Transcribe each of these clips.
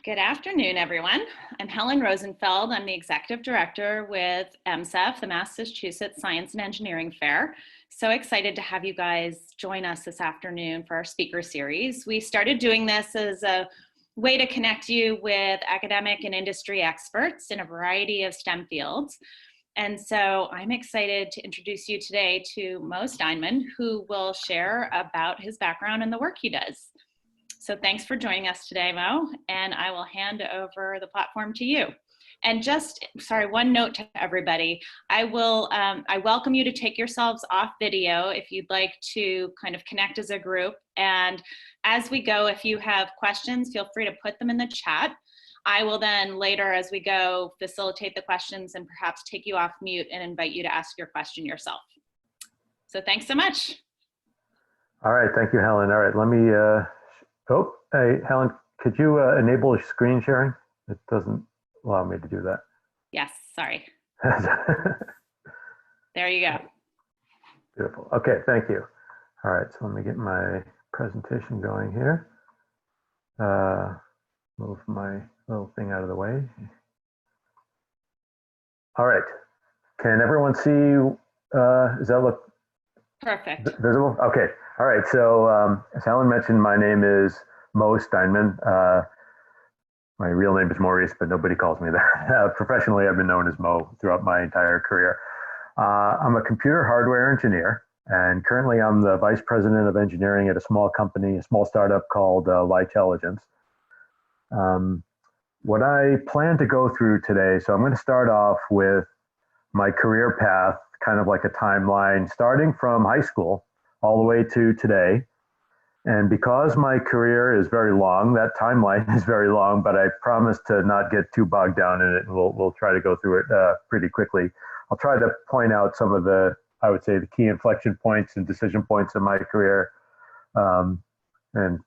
Good afternoon, everyone. I'm Helen Rosenfeld. I'm the Executive Director with MSEF, the Massachusetts Science and Engineering Fair. So excited to have you guys join us this afternoon for our speaker series. We started doing this as a way to connect you with academic and industry experts in a variety of STEM fields. And so I'm excited to introduce you today to Mo Steinman, who will share about his background and the work he does. So thanks for joining us today, Mo, and I will hand over the platform to you. And one note to everybody. I welcome you to take yourselves off video if you'd like to kind of connect as a group. And as we go, if you have questions, feel free to put them in the chat. I will then later, as we go, facilitate the questions and perhaps take you off mute and invite you to ask your question yourself. So thanks so much. All right, thank you, Helen. All right, let me, hey, Helen, could you enable screen sharing? It doesn't allow me to do that. Yes, sorry. There you go. Beautiful. Okay, thank you. All right, so let me get my presentation going here. Move my little thing out of the way. All right, can everyone see, does that look perfect? Visible? Okay, all right, so as Helen mentioned, my name is Mo Steinman. My real name is Maurice, but nobody calls me that. Professionally, I've been known as Mo throughout my entire career. I'm a computer hardware engineer, and currently I'm the Vice President of Engineering at a small company, a small startup called Intelligence. What I plan to go through today, so I'm going to start off with my career path, kind of like a timeline, starting from high school all the way to today. And because my career is very long, that timeline is very long, but I promise to not get too bogged down in it, and we'll try to go through it pretty quickly. I'll try to point out some of the, I would say, the key inflection points and decision points in my career, and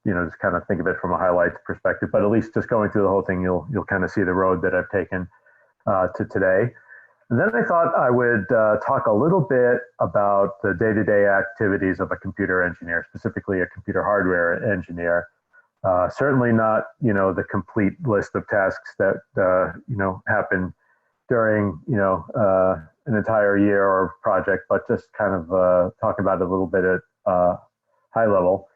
just kind of think of it from a highlights perspective. But at least just going through the whole thing, you'll kind of see the road that I've taken to today. And then I thought I would talk a little bit about the day-to-day activities of a computer engineer, specifically a computer hardware engineer. Certainly not, the complete list of tasks that, happen during, an entire year or project, but just kind of talk about it a little bit at high level.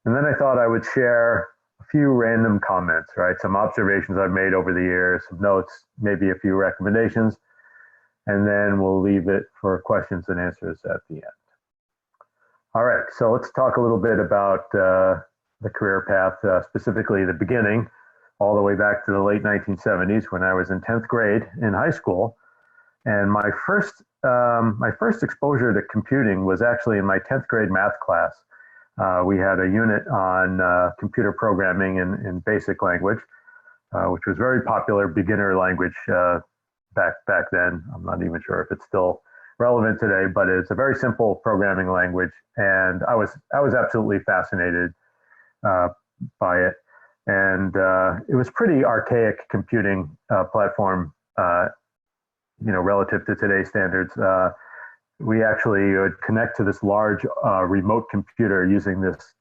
And then I thought I would share a few random comments, right? Some observations I've made over the years, some notes, maybe a few recommendations. And then we'll leave it for questions and answers at the end. All right, so let's talk a little bit about the career path, specifically the beginning, all the way back to the late 1970s when I was in 10th grade in high school. And my first exposure to computing was actually in my 10th grade math class. We had a unit on computer programming in basic language, which was very popular beginner language back then. I'm not even sure if it's still relevant today, but it's a very simple programming language, and I was absolutely fascinated by it. And it was pretty archaic computing platform, relative to today's standards. We actually would connect to this large remote computer using this,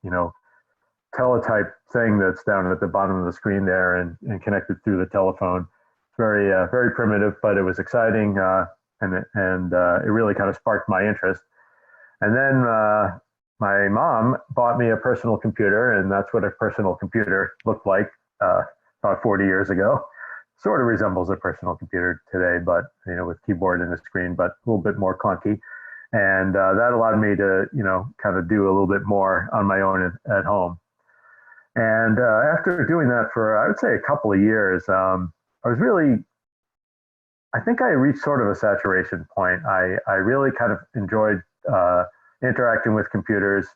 teletype thing that's down at the bottom of the screen there, and connected through the telephone. Very primitive, but it was exciting, and it really kind of sparked my interest. And then my mom bought me a personal computer, and that's what a personal computer looked like about 40 years ago. Sort of resembles a personal computer today, but with keyboard and a screen, but a little bit more clunky. And that allowed me to kind of do a little bit more on my own at home. And after doing that for, I would say, a couple of years, I think I reached sort of a saturation point. I really kind of enjoyed interacting with computers,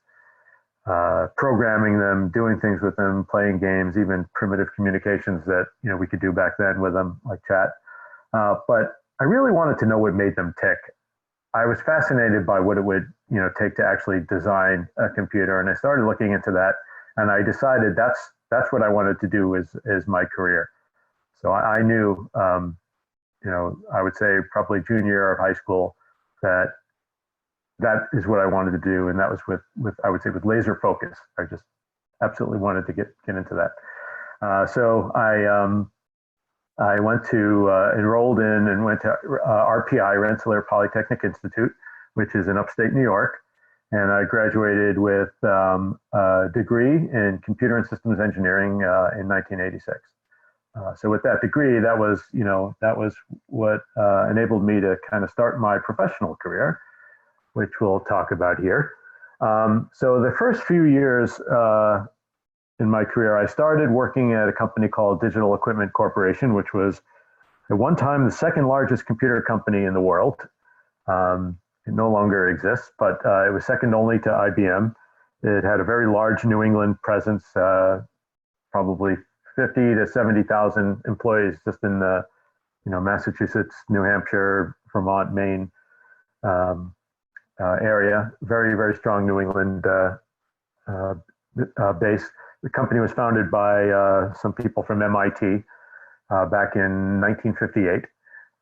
programming them, doing things with them, playing games, even primitive communications that we could do back then with them, like chat. But I really wanted to know what made them tick. I was fascinated by what it would take to actually design a computer, and I started looking into that, and I decided that's what I wanted to do as my career. So I knew, I would say probably junior year of high school that is what I wanted to do, and that was with I would say with laser focus. I just absolutely wanted to get into that. I went to enrolled in and went to RPI, Rensselaer Polytechnic Institute, which is in upstate New York, and I graduated with a degree in computer and systems engineering in 1986. So with that degree, that was what enabled me to kind of start my professional career, which we'll talk about here. So the first few years in my career, I started working at a company called Digital Equipment Corporation, which was at one time the second largest computer company in the world. It no longer exists, but it was second only to IBM. It had a very large New England presence, probably 50 to 70,000 employees just in the Massachusetts, New Hampshire, Vermont, Maine area. Very, very strong New England base. The company was founded by some people from MIT back in 1958.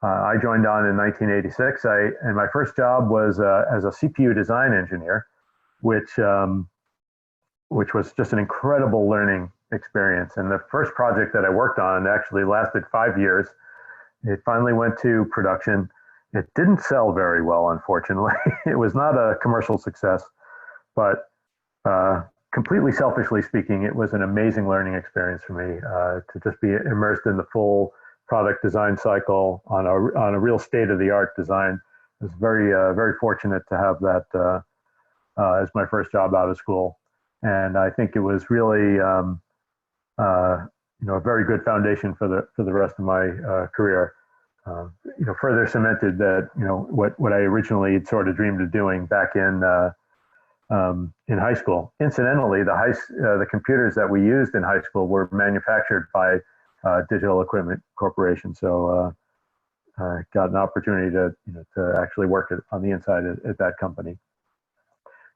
I joined on in 1986, and my first job was as a CPU design engineer, which was just an incredible learning experience. And the first project that I worked on actually lasted 5 years. It finally went to production. It didn't sell very well, unfortunately. It was not a commercial success, but completely selfishly speaking, it was an amazing learning experience for me to just be immersed in the full product design cycle on a real state-of-the-art design. I was very fortunate to have that as my first job out of school, and I think it was really a very good foundation for the rest of my career. Further cemented that what I originally had sort of dreamed of doing back in high school. Incidentally, the computers that we used in high school were manufactured by Digital Equipment Corporation. So I got an opportunity to actually work on the inside at that company.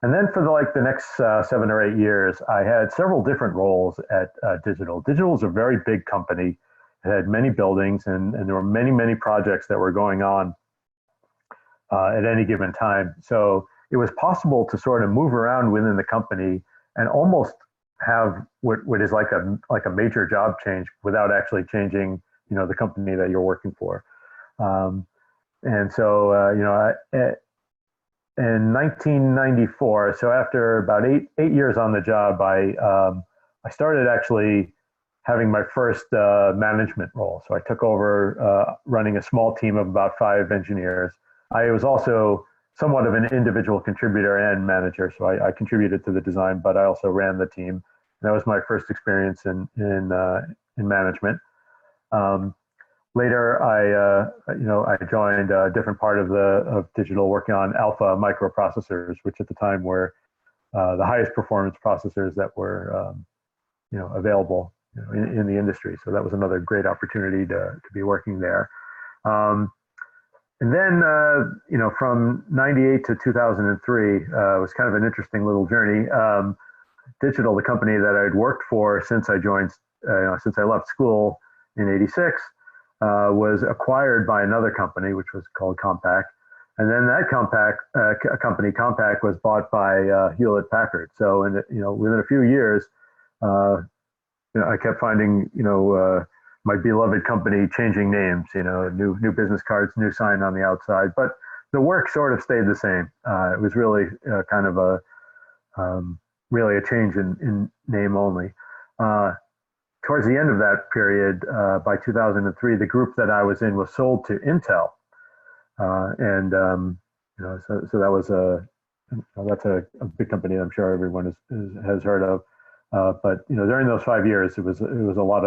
And then for the next 7 or 8 years, I had several different roles at Digital. Digital is a very big company. It had many buildings, and there were many projects that were going on at any given time. So it was possible to sort of move around within the company and almost have what is like a major job change without actually changing, the company that you're working for. And so, in 1994, so after about eight years on the job, I started actually having my first management role. So I took over running a small team of about 5 engineers. I was also somewhat of an individual contributor and manager, so I contributed to the design, but I also ran the team. And that was my first experience in management. Later, I joined a different part of Digital, working on alpha microprocessors, which at the time were the highest performance processors that were available in the industry. So that was another great opportunity to be working there. And then, from 98 to 2003 was kind of an interesting little journey. Digital, the company that I'd worked for since I joined, since I left school in '86, was acquired by another company, which was called Compaq. And then that Compaq was bought by Hewlett Packard. So, within a few years, I kept finding, my beloved company changing names, new business cards, new sign on the outside, but the work sort of stayed the same. It was really kind of really a change in name only. Towards the end of that period, by 2003, the group that I was in was sold to Intel, so that was that's a big company I'm sure everyone has heard of. But during those 5 years, it was a lot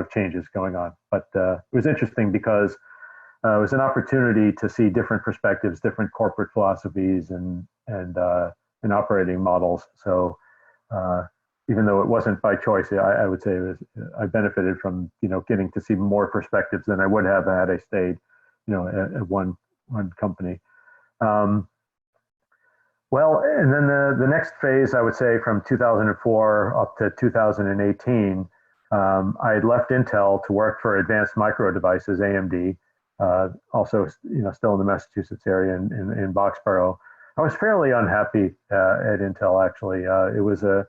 of changes going on. But it was interesting because it was an opportunity to see different perspectives, different corporate philosophies, and operating models. So even though it wasn't by choice, I would say I benefited from getting to see more perspectives than I would have had I stayed at one company. Well, and then the next phase, I would say from 2004 up to 2018, I had left Intel to work for Advanced Micro Devices, AMD, also still in the Massachusetts area in Boxborough. I was fairly unhappy at Intel, actually. It was a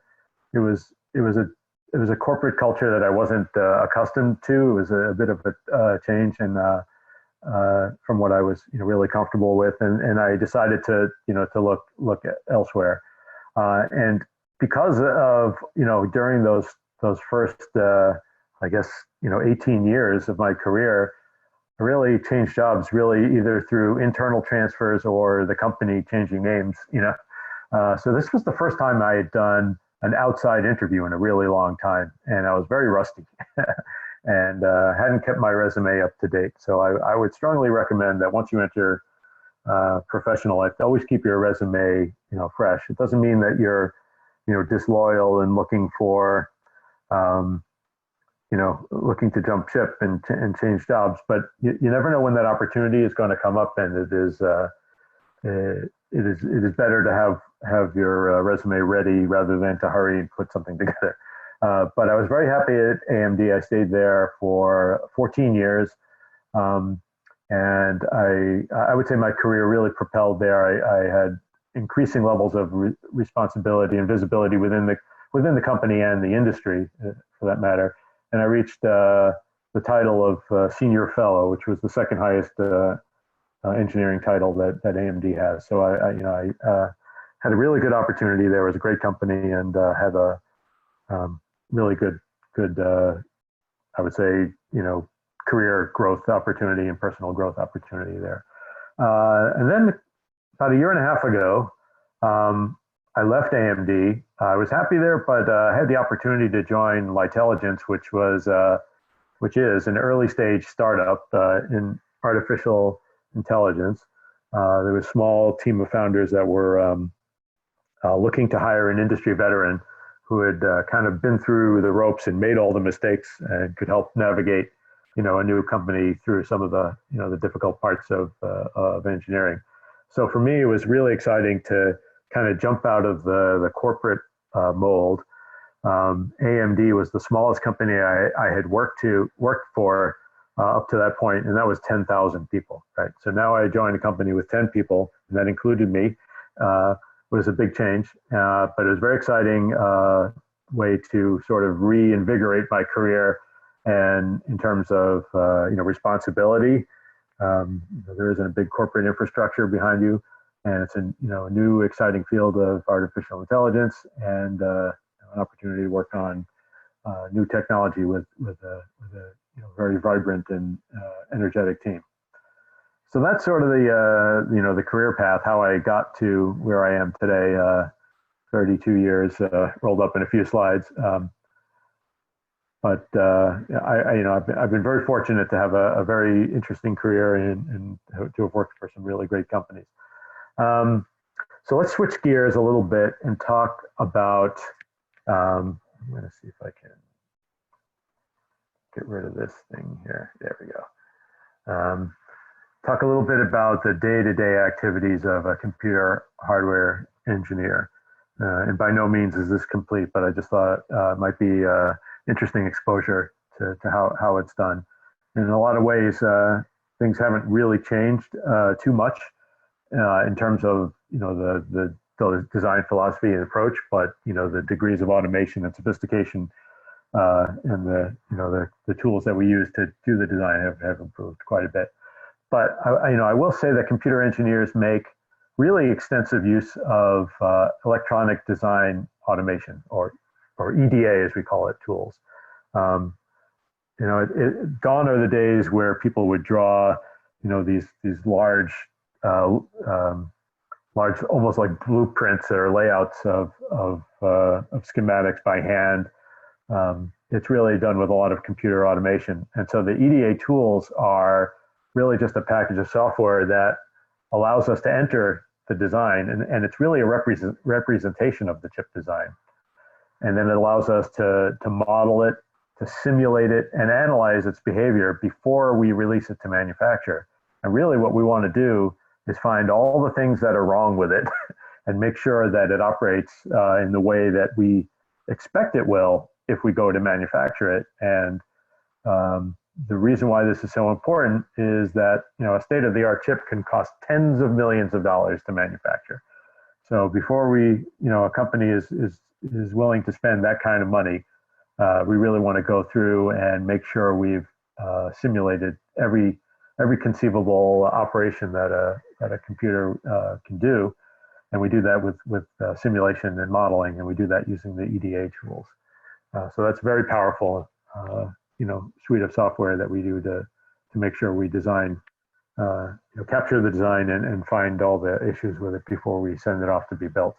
it was a corporate culture that I wasn't accustomed to. It was a bit of a change and from what I was really comfortable with, and I decided to to look elsewhere. And because of during those first I guess 18 years of my career, I really changed jobs really either through internal transfers or the company changing names. So this was the first time I had done an outside interview in a really long time, and I was very rusty and hadn't kept my resume up to date. So I would strongly recommend that once you enter professional life, always keep your resume fresh. It doesn't mean that you're disloyal and looking for looking to jump ship and change jobs, but you never know when that opportunity is going to come up, and it is better to have your resume ready rather than to hurry and put something together. But I was very happy at AMD. I stayed there for 14 years, and I would say my career really propelled there. I had increasing levels of responsibility and visibility within the company and the industry, for that matter. And I reached the title of senior fellow, which was the second highest engineering title that AMD has. So I had a really good opportunity there. It was a great company and had a really good I would say career growth opportunity and personal growth opportunity there. And then about a year and a half ago, I left AMD. I was happy there, but I had the opportunity to join Lightelligence, which is an early stage startup in artificial intelligence. There was a small team of founders that were looking to hire an industry veteran who had kind of been through the ropes and made all the mistakes and could help navigate, a new company through some of the, the difficult parts of engineering. So for me, it was really exciting to kind of jump out of the corporate mold. AMD was the smallest company I had worked for up to that point, and that was 10,000 people, right? So now I joined a company with 10 people, and that included me. It was a big change, but it was a very exciting way to sort of reinvigorate my career. And in terms of responsibility, there isn't a big corporate infrastructure behind you, and it's a new exciting field of artificial intelligence, and an opportunity to work on new technology with a very vibrant and energetic team. So that's sort of the career path, how I got to where I am today. 32 years rolled up in a few slides. But I've been very fortunate to have a very interesting career and to have worked for some really great companies. So let's switch gears a little bit and talk about, I'm going to see if I can get rid of this thing here. There we go. Talk a little bit about the day-to-day activities of a computer hardware engineer. And by no means is this complete, but I just thought it might be interesting exposure to how it's done. In a lot of ways, things haven't really changed too much in terms of the design philosophy and approach, but the degrees of automation and sophistication and the tools that we use to do the design have improved quite a bit. But I will say that computer engineers make really extensive use of electronic design automation, or EDA as we call it, tools. Gone are the days where people would draw these large almost like blueprints or layouts of schematics by hand. It's really done with a lot of computer automation, and so the EDA tools are really just a package of software that allows us to enter the design, and it's really a representation of the chip design. And then it allows us to model it, to simulate it, and analyze its behavior before we release it to manufacture. And really what we want to do is find all the things that are wrong with it and make sure that it operates in the way that we expect it will if we go to manufacture it. And the reason why this is so important is that a state-of-the-art chip can cost tens of millions of dollars to manufacture. So before a company is willing to spend that kind of money, we really want to go through and make sure we've simulated every conceivable operation that a computer can do, and we do that with simulation and modeling, and we do that using the EDA tools. So that's a very powerful, suite of software that we do to make sure we design, capture the design and find all the issues with it before we send it off to be built.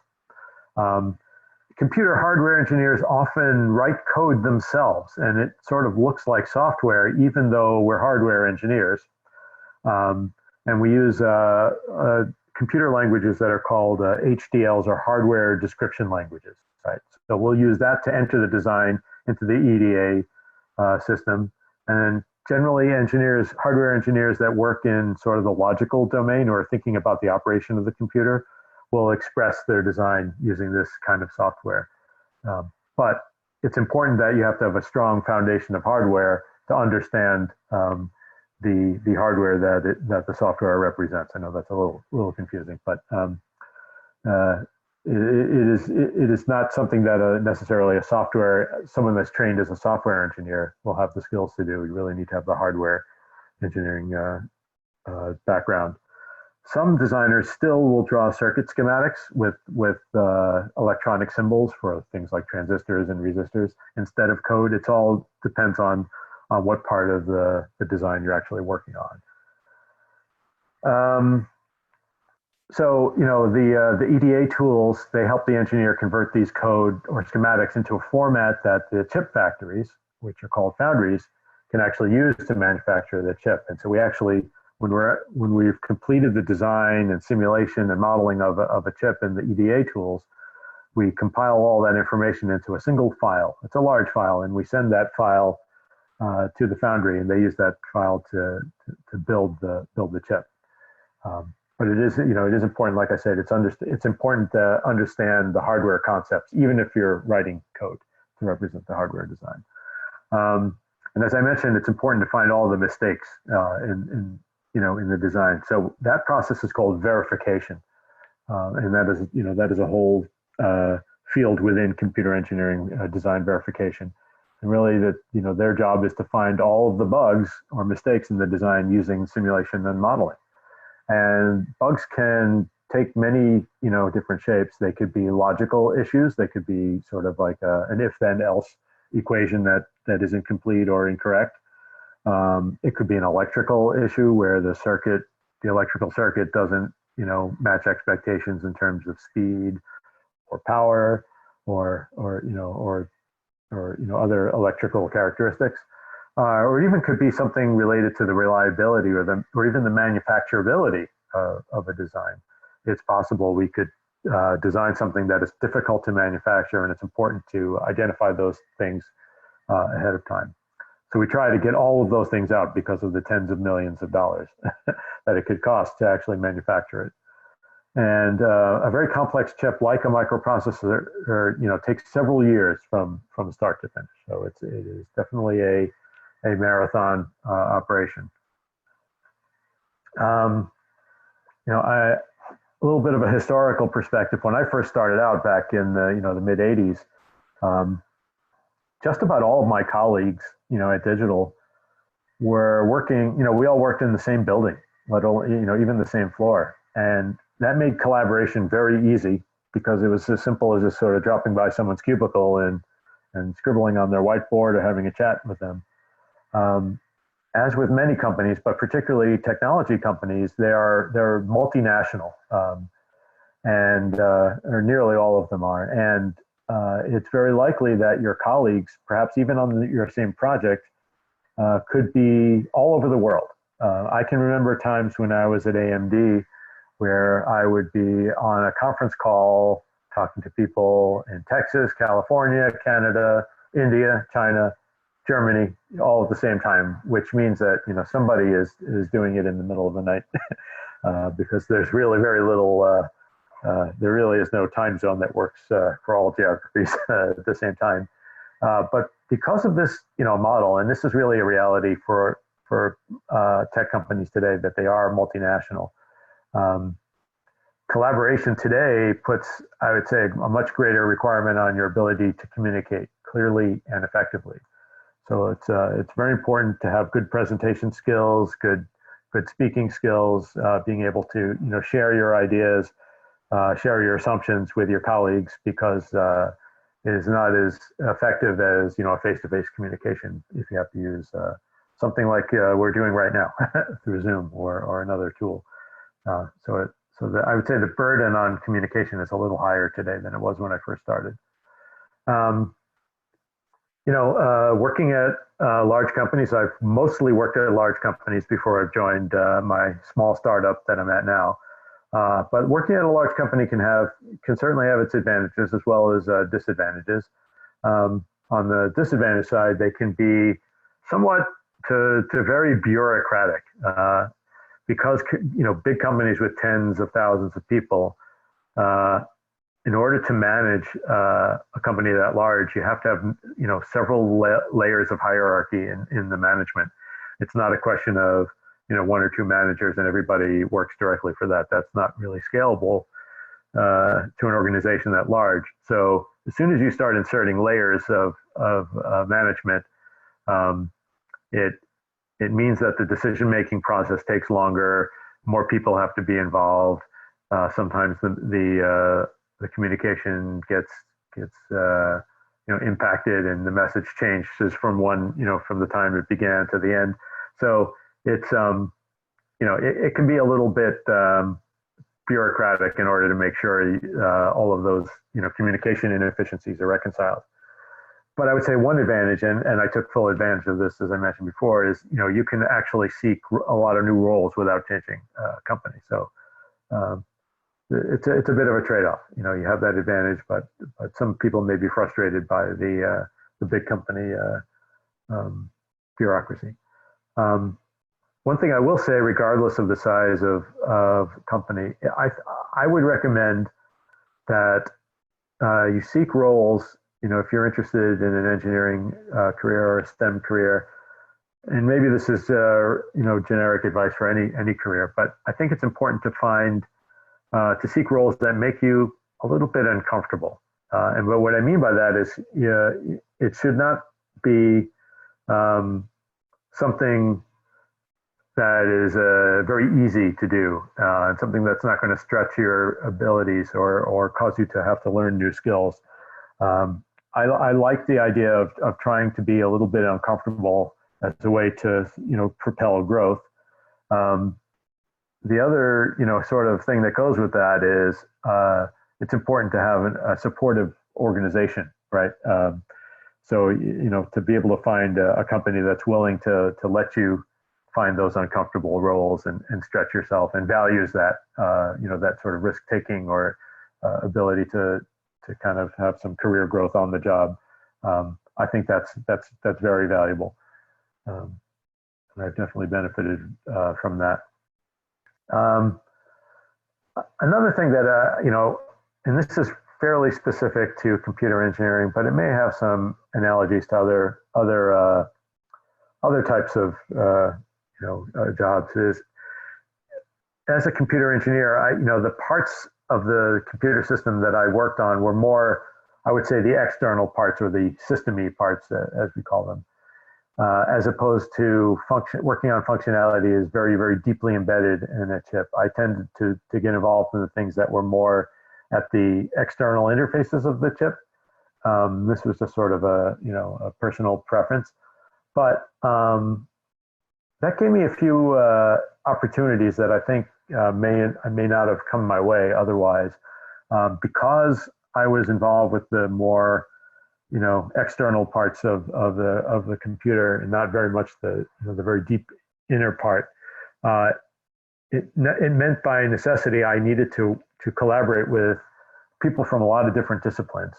Computer hardware engineers often write code themselves, and it sort of looks like software, even though we're hardware engineers. And we use computer languages that are called HDLs, or hardware description languages. Right? So we'll use that to enter the design into the EDA system. And generally, hardware engineers that work in sort of the logical domain or thinking about the operation of the computer will express their design using this kind of software. But it's important that you have to have a strong foundation of hardware to understand the hardware that the software represents. I know that's a little confusing, but it is not something that necessarily someone that's trained as a software engineer will have the skills to do. You really need to have the hardware engineering background. Some designers still will draw circuit schematics with electronic symbols for things like transistors and resistors instead of code. It all depends on what part of the design you're actually working on. So, the EDA tools, they help the engineer convert these code or schematics into a format that the chip factories, which are called foundries, can actually use to manufacture the chip. And so we actually, when we've completed the design and simulation and modeling of a chip in the EDA tools, we compile all that information into a single file. It's a large file, and we send that file to the foundry, and they use that file to build the chip. But it is important. Like I said, it's important to understand the hardware concepts, even if you're writing code to represent the hardware design. And as I mentioned, it's important to find all the mistakes in the design. So that process is called verification, and that is a whole field within computer engineering, design verification. And really, their job is to find all of the bugs or mistakes in the design using simulation and modeling. And bugs can take many, different shapes. They could be logical issues. They could be sort of like an if-then-else equation that is incomplete or incorrect. It could be an electrical issue where the electrical circuit doesn't, match expectations in terms of speed or power or other electrical characteristics. Or it even could be something related to the reliability or even the manufacturability of a design. It's possible we could design something that is difficult to manufacture, and it's important to identify those things ahead of time. So we try to get all of those things out because of the tens of millions of dollars that it could cost to actually manufacture it. And a very complex chip like a microprocessor, takes several years from start to finish. So it is definitely a marathon operation. A little bit of a historical perspective. When I first started out back in the mid '80s, just about all of my colleagues, at Digital, were working. We all worked in the same building, even the same floor, and that made collaboration very easy because it was as simple as just sort of dropping by someone's cubicle and scribbling on their whiteboard or having a chat with them. As with many companies, but particularly technology companies, they're multinational, or nearly all of them are. And it's very likely that your colleagues, perhaps even on your same project, could be all over the world. I can remember times when I was at AMD where I would be on a conference call talking to people in Texas, California, Canada, India, China, Germany, all at the same time, which means that somebody is doing it in the middle of the night because there's really very little. There really is no time zone that works for all geographies at the same time. But because of this, model, and this is really a reality for tech companies today, that they are multinational. Collaboration today puts, I would say, a much greater requirement on your ability to communicate clearly and effectively. So it's very important to have good presentation skills, good speaking skills, being able to share your ideas, share your assumptions with your colleagues, because it is not as effective as a face-to-face communication if you have to use something like we're doing right now through Zoom or another tool. I would say the burden on communication is a little higher today than it was when I first started. Working at large companies, I've mostly worked at large companies before I've joined my small startup that I'm at now. But working at a large company can certainly have its advantages as well as disadvantages. On the disadvantage side, they can be somewhat to very bureaucratic, because big companies with tens of thousands of people. In order to manage a company that large, you have to have several layers of hierarchy in the management. It's not a question of one or two managers and everybody works directly for that. That's not really scalable to an organization that large. So as soon as you start inserting layers of management, it means that the decision-making process takes longer. More people have to be involved. Sometimes the communication gets impacted, and the message changes from from the time it began to the end. So it's it can be a little bit bureaucratic in order to make sure all of those communication inefficiencies are reconciled. But I would say one advantage, and I took full advantage of this, as I mentioned before, is you can actually seek a lot of new roles without changing company. So it's a bit of a trade-off. You have that advantage, but some people may be frustrated by the big company bureaucracy. One thing I will say, regardless of the size of company, I would recommend that you seek roles. If you're interested in an engineering career or a STEM career, and maybe this is generic advice for any career, but I think it's important to seek roles that make you a little bit uncomfortable. And what I mean by that is, it should not be something that is very easy to do, and something that's not going to stretch your abilities or cause you to have to learn new skills. I like the idea of trying to be a little bit uncomfortable as a way to propel growth. The other sort of thing that goes with that is it's important to have a supportive organization, right? So to be able to find a company that's willing to let you find those uncomfortable roles and stretch yourself, and values that that sort of risk taking or ability to kind of have some career growth on the job. I think that's very valuable, and I've definitely benefited from that. Another thing that and this is fairly specific to computer engineering, but it may have some analogies to other types of jobs. Is, as a computer engineer, the parts of the computer system that I worked on were more, I would say, the external parts, or the system-y parts, as we call them, as opposed to working on functionality is very, very deeply embedded in a chip. I tended to get involved in the things that were more at the external interfaces of the chip. This was just sort of a personal preference, but that gave me a few opportunities that I think may not have come my way otherwise, because I was involved with the more external parts of the computer, and not very much the very deep inner part. It meant by necessity I needed to collaborate with people from a lot of different disciplines,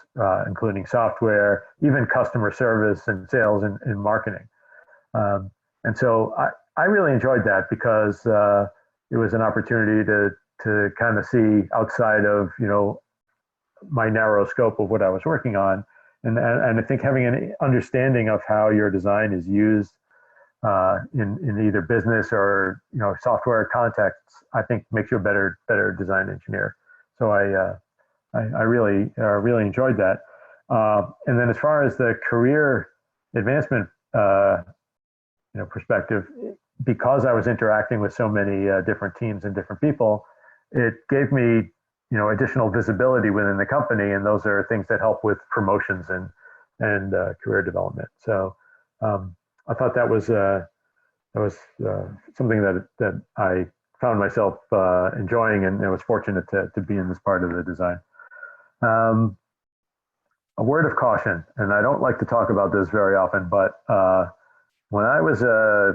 including software, even customer service and sales and marketing. And so I really enjoyed that, because it was an opportunity to kind of see outside of my narrow scope of what I was working on. And I think having an understanding of how your design is used in either business or software contexts, I think makes you a better design engineer. So I really enjoyed that. And then as far as the career advancement, perspective, because I was interacting with so many different teams and different people, it gave me, additional visibility within the company, and those are things that help with promotions and career development. So I thought that was something that I found myself enjoying, and I was fortunate to be in this part of the design. Um, a word of caution, and I don't like to talk about this very often, but when I was a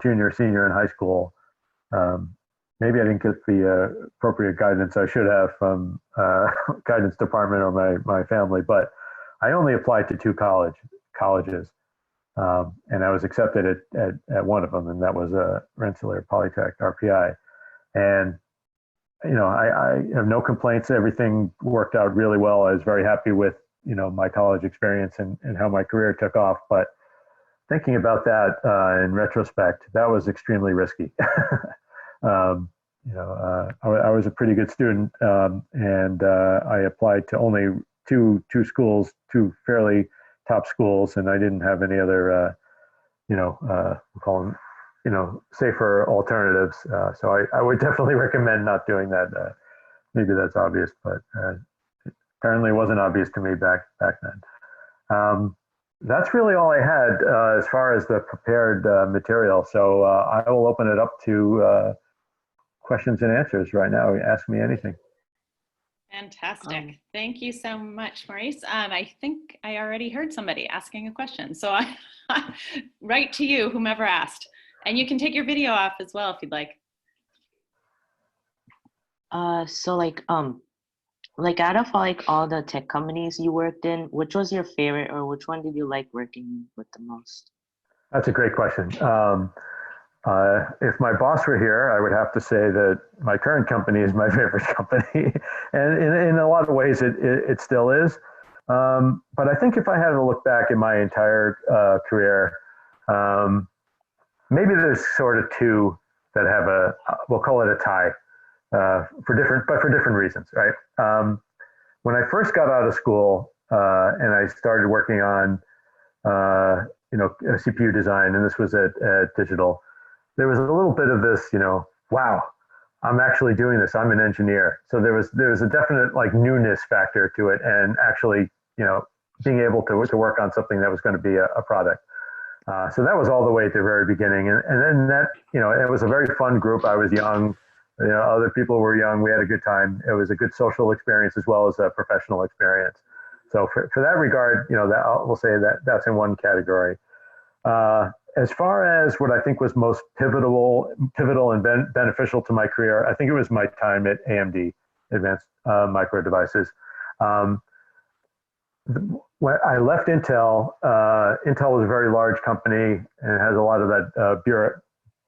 junior, senior in high school, um, maybe I didn't get the appropriate guidance I should have from guidance department or my family, but I only applied to two colleges, and I was accepted at one of them, and that was Rensselaer Polytech RPI. And I have no complaints. Everything worked out really well. I was very happy with my college experience and how my career took off. But thinking about that in retrospect, that was extremely risky. I was a pretty good student, and I applied to only two schools, two fairly top schools, and I didn't have any other, we'll call them, safer alternatives. So I would definitely recommend not doing that. Maybe that's obvious, but apparently it wasn't obvious to me back then. That's really all I had as far as the prepared material. So I will open it up to questions and answers right now. Ask me anything. Fantastic. Thank you so much, Maurice. I think I already heard somebody asking a question. So right to you, whomever asked. And you can take your video off as well if you'd like. So like out of all the tech companies you worked in, which was your favorite, or which one did you like working with the most? That's a great question. If my boss were here, I would have to say that my current company is my favorite company. And in a lot of ways, it still is. But I think if I had to look back at my entire career, maybe there's sort of two that have we'll call it a tie for different reasons, right? When I first got out of school and I started working on, CPU design, and this was at Digital, there was a little bit of this, wow, I'm actually doing this. I'm an engineer. So there was a definite like newness factor to it, and actually, being able to work on something that was going to be a product. So that was all the way at the very beginning. And then that, it was a very fun group. I was young, other people were young. We had a good time. It was a good social experience as well as a professional experience. So for that regard, we'll say that's in one category. As far as what I think was most pivotal and beneficial to my career, I think it was my time at AMD, Advanced Micro Devices. When I left Intel, Intel was a very large company and has a lot of that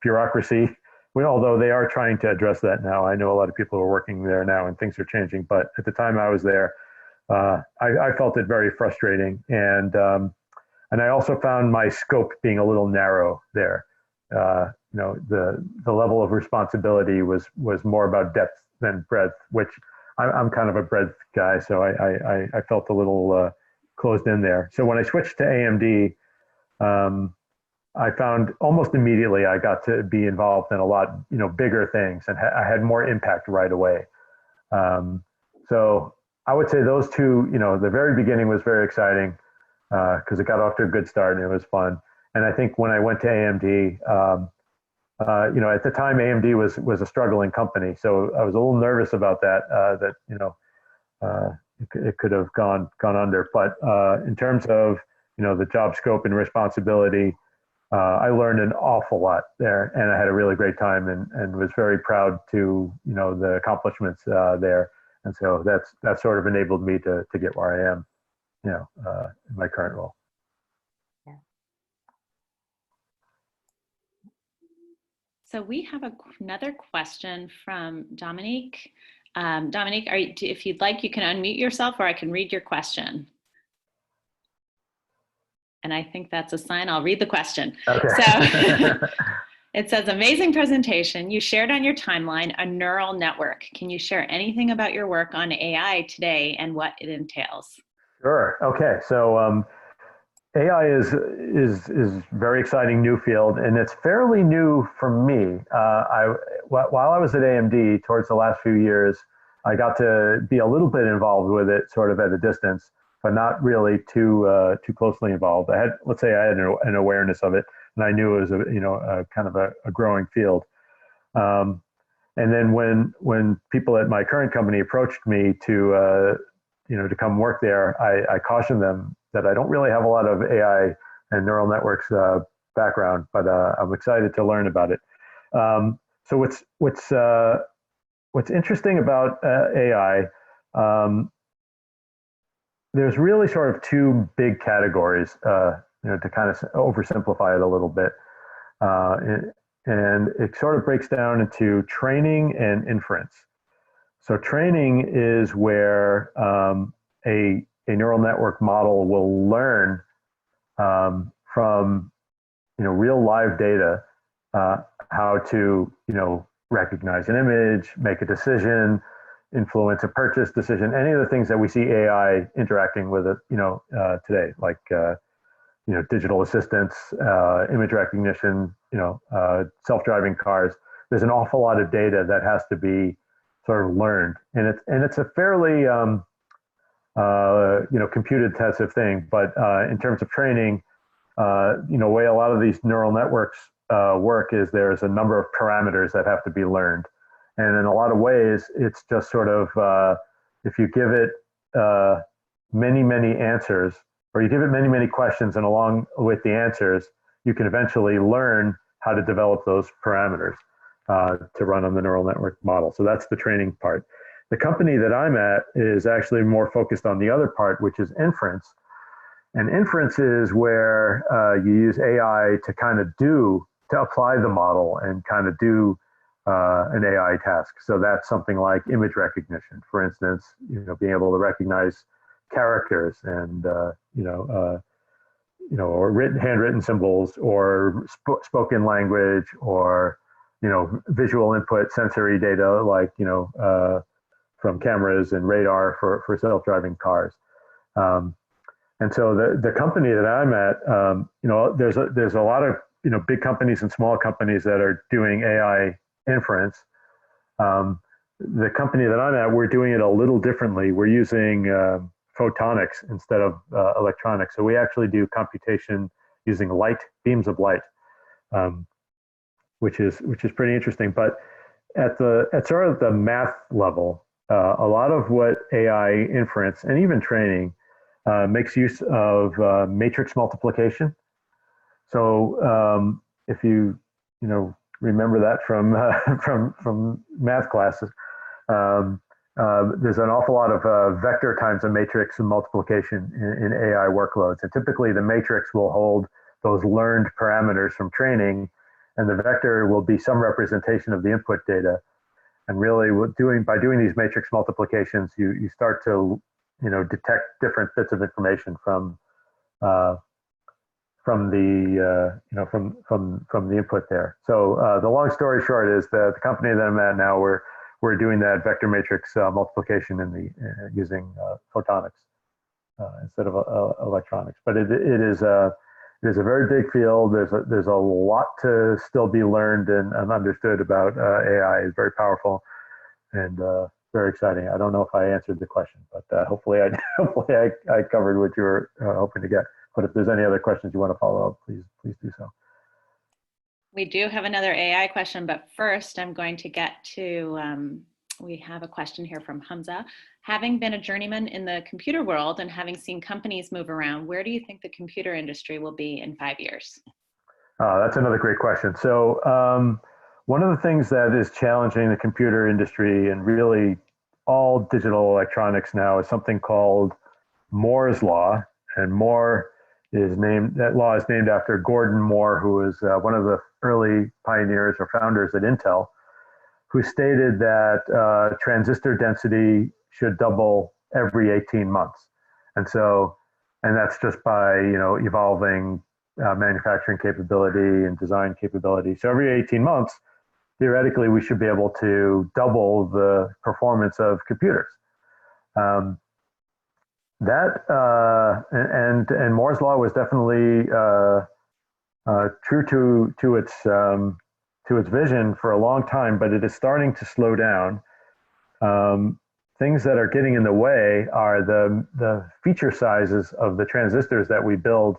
bureaucracy. Although they are trying to address that now. I know a lot of people are working there now and things are changing. But at the time I was there, I felt it very frustrating. And I also found my scope being a little narrow there. The level of responsibility was more about depth than breadth, which I'm kind of a breadth guy, so I felt a little closed in there. So when I switched to AMD, I found almost immediately I got to be involved in a lot, bigger things, and I had more impact right away. So I would say those two, the very beginning was very exciting because it got off to a good start and it was fun. And I think when I went to AMD, at the time AMD was a struggling company, so I was a little nervous about that. It could have gone under. But in terms of the job scope and responsibility, I learned an awful lot there, and I had a really great time, and was very proud to the accomplishments there. And so that sort of enabled me to get where I am, in my current role. Yeah. So we have another question from Dominique. Dominique, if you'd like, you can unmute yourself, or I can read your question. And I think that's a sign. I'll read the question. Okay. So it says, amazing presentation. You shared on your timeline a neural network. Can you share anything about your work on AI today and what it entails? Sure. Okay. So AI is very exciting new field, and it's fairly new for me. While I was at AMD towards the last few years, I got to be a little bit involved with it, sort of at a distance, but not really too closely involved. I had, let's say, I had an awareness of it, and I knew it was a kind of a growing field. Um, and then when people at my current company approached me to come work there, I cautioned them that I don't really have a lot of AI and neural networks background, but I'm excited to learn about it. So what's interesting about AI? Um, there's really sort of two big categories, to kind of oversimplify it a little bit. And it sort of breaks down into training and inference. So training is where a neural network model will learn from real live data how to recognize an image, make a decision, influence a purchase decision, any of the things that we see AI interacting with it today, like digital assistants, image recognition, self-driving cars. There's an awful lot of data that has to be sort of learned, and it's a fairly compute intensive thing. But in terms of training, the way a lot of these neural networks work is there's a number of parameters that have to be learned, and in a lot of ways, it's just sort of if you give it many answers, or you give it many questions, and along with the answers, you can eventually learn how to develop those parameters to run on the neural network model. So that's the training part. The company that I'm at is actually more focused on the other part, which is inference. And inference is where you use AI to apply the model and kind of do an AI task. So that's something like image recognition, for instance, being able to recognize characters and or handwritten symbols, or spoken language, or visual input, sensory data, like from cameras and radar for self-driving cars. And so the company that I'm at, there's a lot of big companies and small companies that are doing AI inference. The company that I'm at, we're doing it a little differently. We're using photonics instead of electronics. So we actually do computation using beams of light, which is pretty interesting. But at sort of the math level, a lot of what AI inference and even training makes use of matrix multiplication. So if remember that from from math classes, there's an awful lot of vector times a matrix and multiplication in AI workloads, and typically the matrix will hold those learned parameters from training, and the vector will be some representation of the input data. And really, by doing these matrix multiplications, you start to detect different bits of information from the input there. So the long story short is that the company that I'm at now, we're doing that vector matrix multiplication using photonics instead of electronics. But it is a very big field. There's a lot to still be learned and understood about AI. It's very powerful and very exciting. I don't know if I answered the question, but hopefully I covered what you were hoping to get. But if there's any other questions you want to follow up, please do so. We do have another AI question, but first I'm going to get to, we have a question here from Hamza. Having been a journeyman in the computer world and having seen companies move around, where do you think the computer industry will be in 5 years? That's another great question. So one of the things that is challenging the computer industry and really all digital electronics now is something called Moore's law. And that law is named after Gordon Moore, who was one of the early pioneers or founders at Intel, who stated that transistor density should double every 18 months. And that's just by evolving manufacturing capability and design capability. So every 18 months, theoretically, we should be able to double the performance of computers. that and Moore's law was definitely true to its vision for a long time, but it is starting to slow down. Things that are getting in the way are the feature sizes of the transistors that we build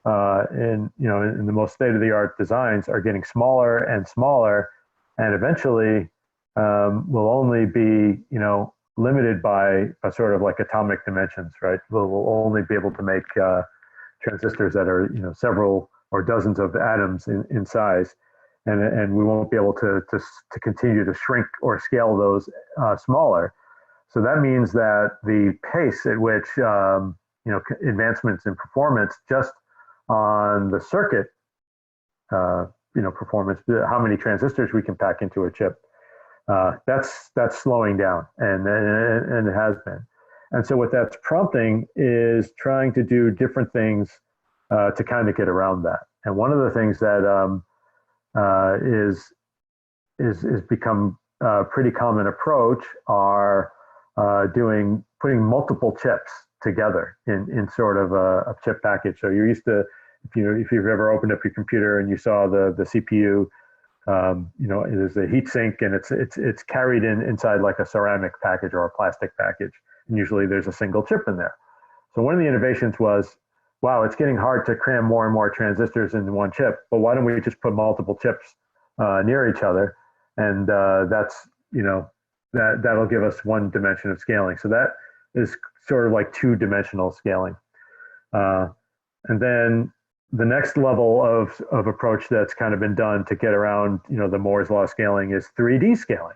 in the most state-of-the-art designs are getting smaller and smaller, and eventually will only be limited by a sort of like atomic dimensions, right? We'll only be able to make transistors that are several or dozens of atoms in size, and we won't be able to continue to shrink or scale those smaller. So that means that the pace at which advancements in performance just on the circuit performance, how many transistors we can pack into a chip, that's slowing down, and it has been. And so what that's prompting is trying to do different things to kind of get around that. And one of the things that is become a pretty common approach are putting multiple chips together in sort of a chip package. So you're used to, if you've ever opened up your computer and you saw the CPU, there's a heat sink, and it's carried inside like a ceramic package or a plastic package, and usually there's a single chip in there. So one of the innovations was, wow, it's getting hard to cram more and more transistors into one chip, but why don't we just put multiple chips near each other, and that'll give us one dimension of scaling. So that is sort of like two-dimensional scaling. And then the next level of approach that's kind of been done to get around the Moore's law scaling is 3D scaling.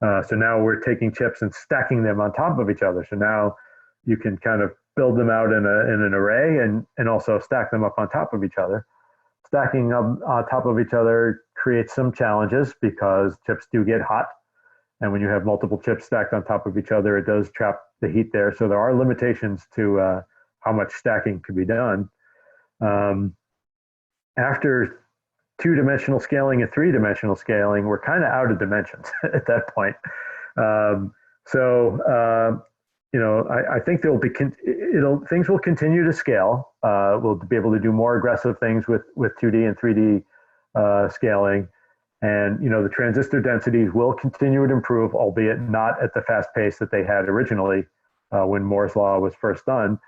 So now we're taking chips and stacking them on top of each other. So now you can kind of build them out in an array and also stack them up on top of each other. Stacking up on top of each other creates some challenges because chips do get hot. And when you have multiple chips stacked on top of each other, it does trap the heat there. So there are limitations to how much stacking can be done. After two-dimensional scaling and three-dimensional scaling, we're kind of out of dimensions at that point. I think things will continue to scale. We'll be able to do more aggressive things with 2D and 3D scaling. And the transistor densities will continue to improve, albeit not at the fast pace that they had originally when Moore's law was first done.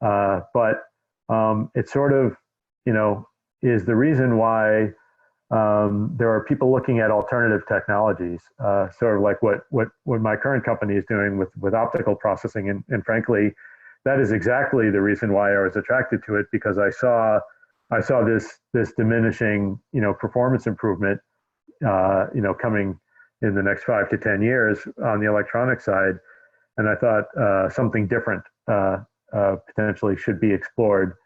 But it sort of, is the reason why there are people looking at alternative technologies, sort of like what my current company is doing with optical processing. And frankly, that is exactly the reason why I was attracted to it, because I saw this diminishing, performance improvement, coming in the next 5 to 10 years on the electronic side. And I thought something different potentially should be explored,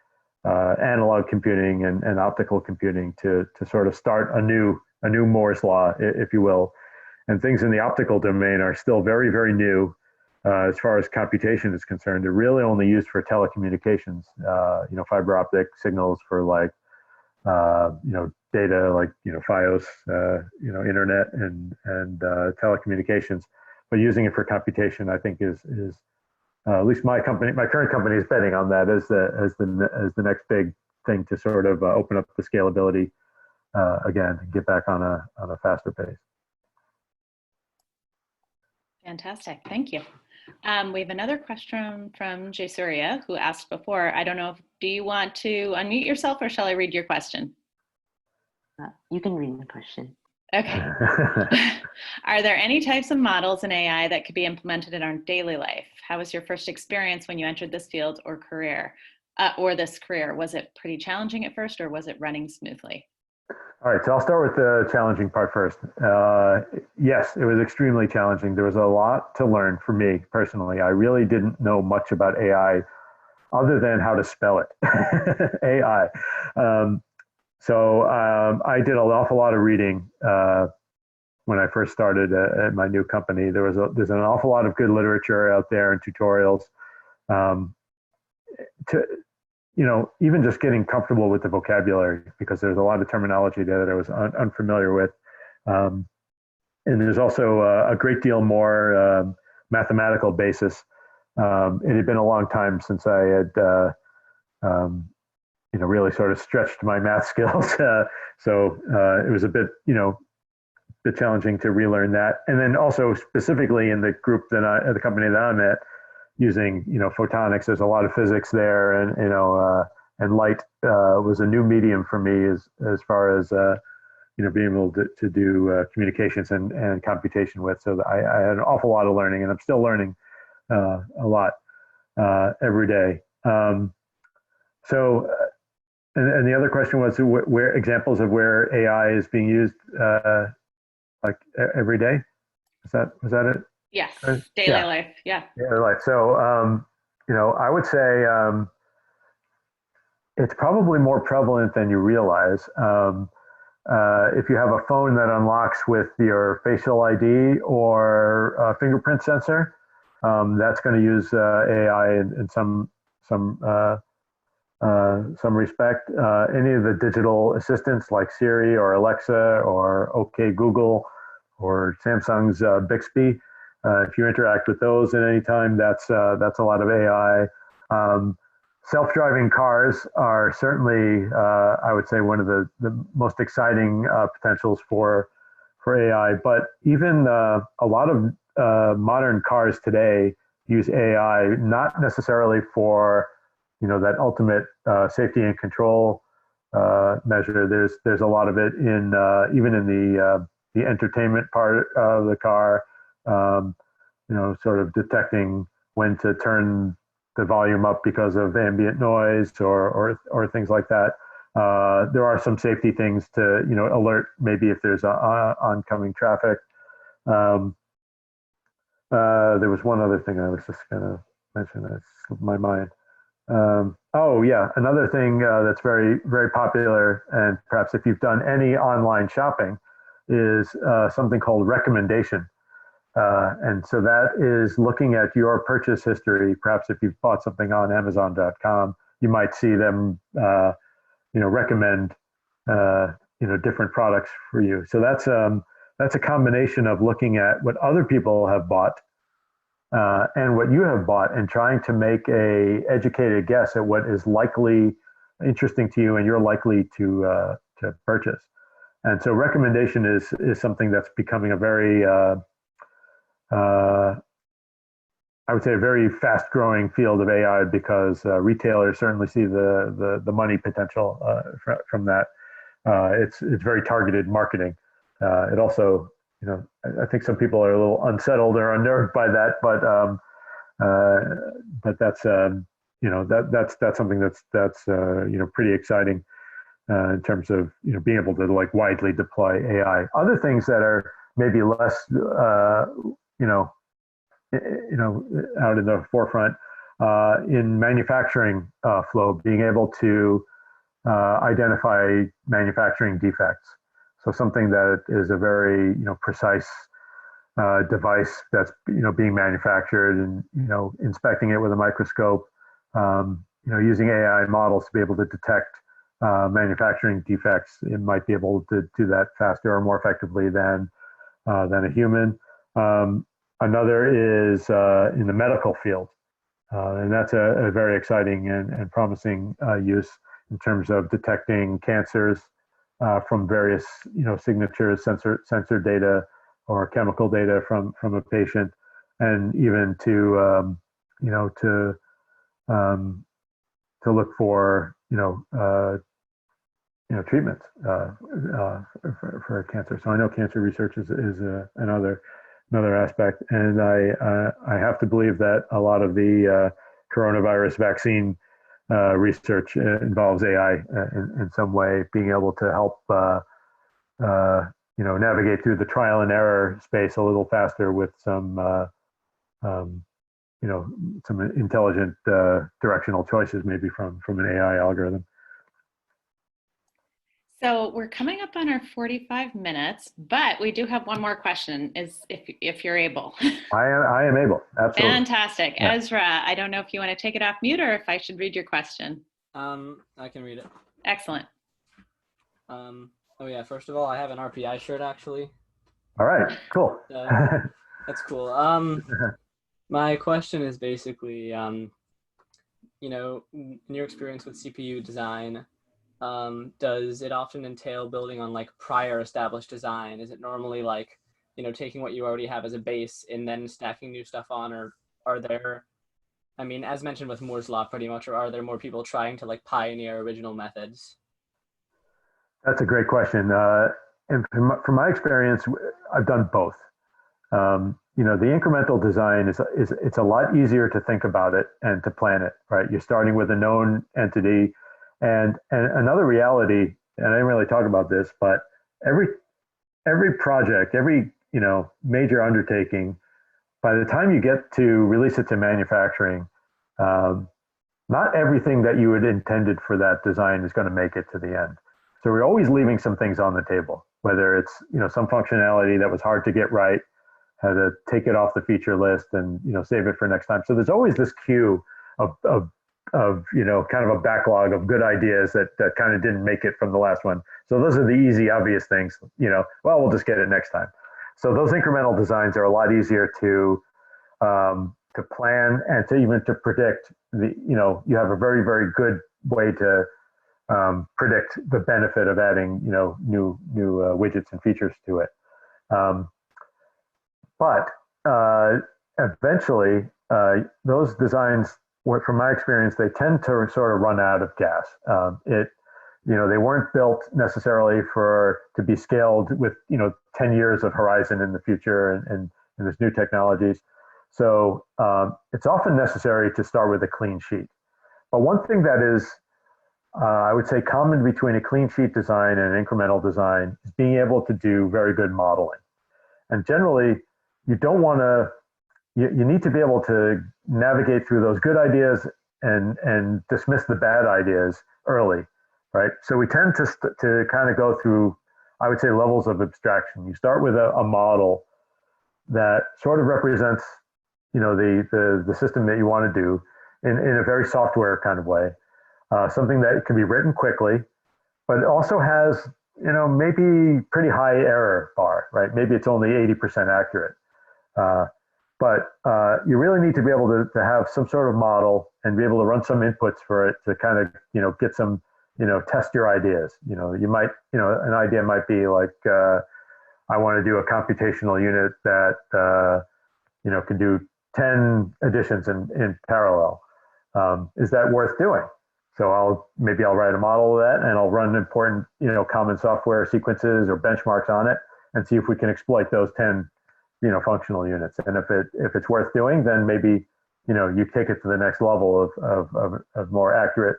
analog computing and optical computing to sort of start a new Moore's law, if you will. And things in the optical domain are still very, very new as far as computation is concerned. They're really only used for telecommunications, fiber optic signals for like, data like, FiOS, internet and telecommunications. But using it for computation, I think is at least my current company is betting on that as the next big thing to sort of open up the scalability again and get back on a faster pace. Fantastic, thank you. We have another question from Jay Surya, who asked before. I don't know, do you want to unmute yourself or shall I read your question? You can read the question. Okay. Are there any types of models in AI that could be implemented in our daily life? How was your first experience when you entered this field or career, this career? Was it pretty challenging at first, or was it running smoothly? All right, so I'll start with the challenging part first. Yes, it was extremely challenging. There was a lot to learn for me personally. I really didn't know much about AI other than how to spell it, AI. So I did an awful lot of reading when I first started at my new company. There's an awful lot of good literature out there and tutorials. Even just getting comfortable with the vocabulary, because there's a lot of terminology there that I was unfamiliar with. And there's also a great deal more mathematical basis It had been a long time since I had, really sort of stretched my math skills. So it was a bit, bit challenging to relearn that. And then also specifically in the group the company that I'm at, using, photonics, there's a lot of physics there, and light was a new medium for me as far as, being able to do communications and computation with. So I had an awful lot of learning, and I'm still learning a lot every day. So, and the other question was where examples of where AI is being used like every day. Was that it? Yes, daily Yeah, life. Yeah. daily life. So, I would say it's probably more prevalent than you realize. If you have a phone that unlocks with your facial ID or fingerprint sensor, that's going to use AI in some respect. Any of the digital assistants like Siri or Alexa or OK Google or Samsung's Bixby, if you interact with those at any time, that's a lot of AI. Self-driving cars are certainly, I would say, one of the most exciting potentials for AI. But even a lot of modern cars today use AI, not necessarily for that ultimate safety and control measure. There's a lot of it in even in the entertainment part of the car. Um, sort of detecting when to turn the volume up because of ambient noise or things like that. There are some safety things to alert maybe if there's oncoming traffic. Um, there was one other thing I was just going to mention that slipped my mind. Oh yeah, another thing that's very very popular, and perhaps if you've done any online shopping, is something called recommendation. And so that is looking at your purchase history. Perhaps if you've bought something on Amazon.com, you might see them, recommend, different products for you. So that's a combination of looking at what other people have bought and what you have bought, and trying to make a educated guess at what is likely interesting to you and you're likely to purchase. And so recommendation is something that's becoming a very I would say a very fast growing field of AI, because retailers certainly see the money potential from that. It's very targeted marketing. It also, I think some people are a little unsettled or unnerved by that, but that's that's something that's pretty exciting in terms of being able to like widely deploy AI. Other things that are maybe less you know out in the forefront in manufacturing flow, being able to identify manufacturing defects. So something that is a very precise device that's being manufactured, and inspecting it with a microscope, using AI models to be able to detect manufacturing defects. It might be able to do that faster or more effectively than a human. Another is in the medical field, and that's a very exciting and promising use in terms of detecting cancers from various signatures, sensor data, or chemical data from a patient, and even to look for treatments for cancer. So I know cancer research is another aspect, and I have to believe that a lot of the coronavirus vaccine research involves AI in some way, being able to help navigate through the trial and error space a little faster with some some intelligent directional choices, maybe from an AI algorithm. So we're coming up on our 45 minutes, but we do have one more question, is if you're able. I am able, absolutely. Fantastic. Yeah. Ezra, I don't know if you want to take it off mute or if I should read your question. I can read it. Excellent. Oh yeah, first of all, I have an RPI shirt actually. All right, cool. That's cool. My question is basically, in your experience with CPU design, does it often entail building on like prior established design? Is it normally like, taking what you already have as a base and then stacking new stuff on, or are there, I mean, as mentioned with Moore's law pretty much, or are there more people trying to like pioneer original methods? That's a great question. And from my experience, I've done both. The incremental design is it's a lot easier to think about it and to plan it, right? You're starting with a known entity, and another reality, and I didn't really talk about this, but every project, every major undertaking, by the time you get to release it to manufacturing, um, not everything that you had intended for that design is going to make it to the end. So we're always leaving some things on the table, whether it's some functionality that was hard to get right, had to take it off the feature list and save it for next time. So there's always this queue of kind of a backlog of good ideas that kind of didn't make it from the last one. So those are the easy, obvious things. Well, we'll just get it next time. So those incremental designs are a lot easier to plan and to even to predict. You have a very, very good way to predict the benefit of adding new widgets and features to it. But eventually, those designs, from my experience, they tend to sort of run out of gas. They weren't built necessarily to be scaled with 10 years of horizon in the future, and there's new technologies. So it's often necessary to start with a clean sheet. But one thing that is, I would say, common between a clean sheet design and an incremental design is being able to do very good modeling. And generally, you don't want to, you need to be able to navigate through those good ideas and dismiss the bad ideas early, right? So we tend to kind of go through, I would say, levels of abstraction. You start with a model that sort of represents, the system that you want to do in a very software kind of way, something that can be written quickly, but it also has, maybe pretty high error bar, right? Maybe it's only 80% accurate. But you really need to be able to have some sort of model and be able to run some inputs for it to kind of, get some, test your ideas. You might, an idea might be like, I want to do a computational unit that, can do 10 additions in parallel. Is that worth doing? So I'll write a model of that, and I'll run important, common software sequences or benchmarks on it and see if we can exploit those 10, functional units. And if it's worth doing, then maybe, you take it to the next level of more accurate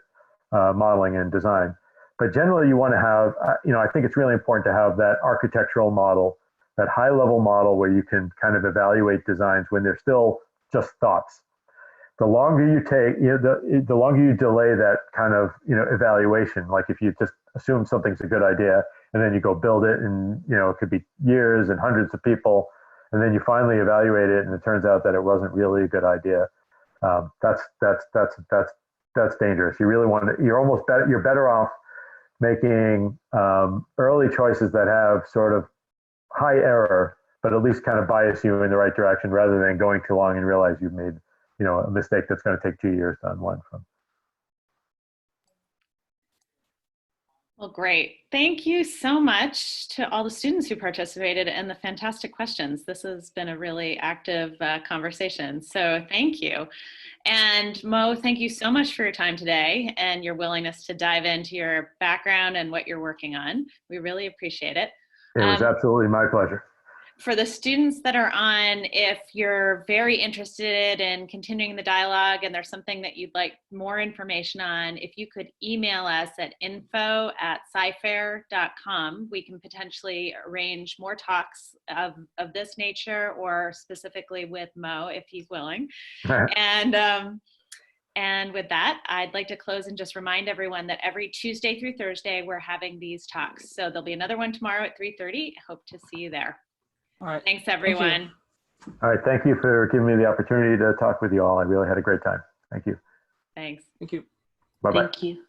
modeling and design. But generally you want to have, I think it's really important to have that architectural model, that high level model where you can kind of evaluate designs when they're still just thoughts. The longer you take, the longer you delay that kind of, evaluation, like if you just assume something's a good idea and then you go build it, and, it could be years and hundreds of people, and then you finally evaluate it and it turns out that it wasn't really a good idea. That's dangerous. You really want to, you're better off making early choices that have sort of high error, but at least kind of bias you in the right direction, rather than going too long and realize you've made, a mistake that's going to take 2 years to unwind from. Well, great. Thank you so much to all the students who participated and the fantastic questions. This has been a really active conversation, so thank you. And Mo, thank you so much for your time today and your willingness to dive into your background and what you're working on. We really appreciate it. It was absolutely my pleasure. For the students that are on, if you're very interested in continuing the dialogue and there's something that you'd like more information on, if you could email us at info@scifair.com, we can potentially arrange more talks of this nature, or specifically with Mo if he's willing. And with that, I'd like to close and just remind everyone that every Tuesday through Thursday, we're having these talks. So there'll be another one tomorrow at 3:30. Hope to see you there. All right. Thanks, everyone. All right. Thank you for giving me the opportunity to talk with you all. I really had a great time. Thank you. Thanks. Thank you. Bye-bye. Thank you.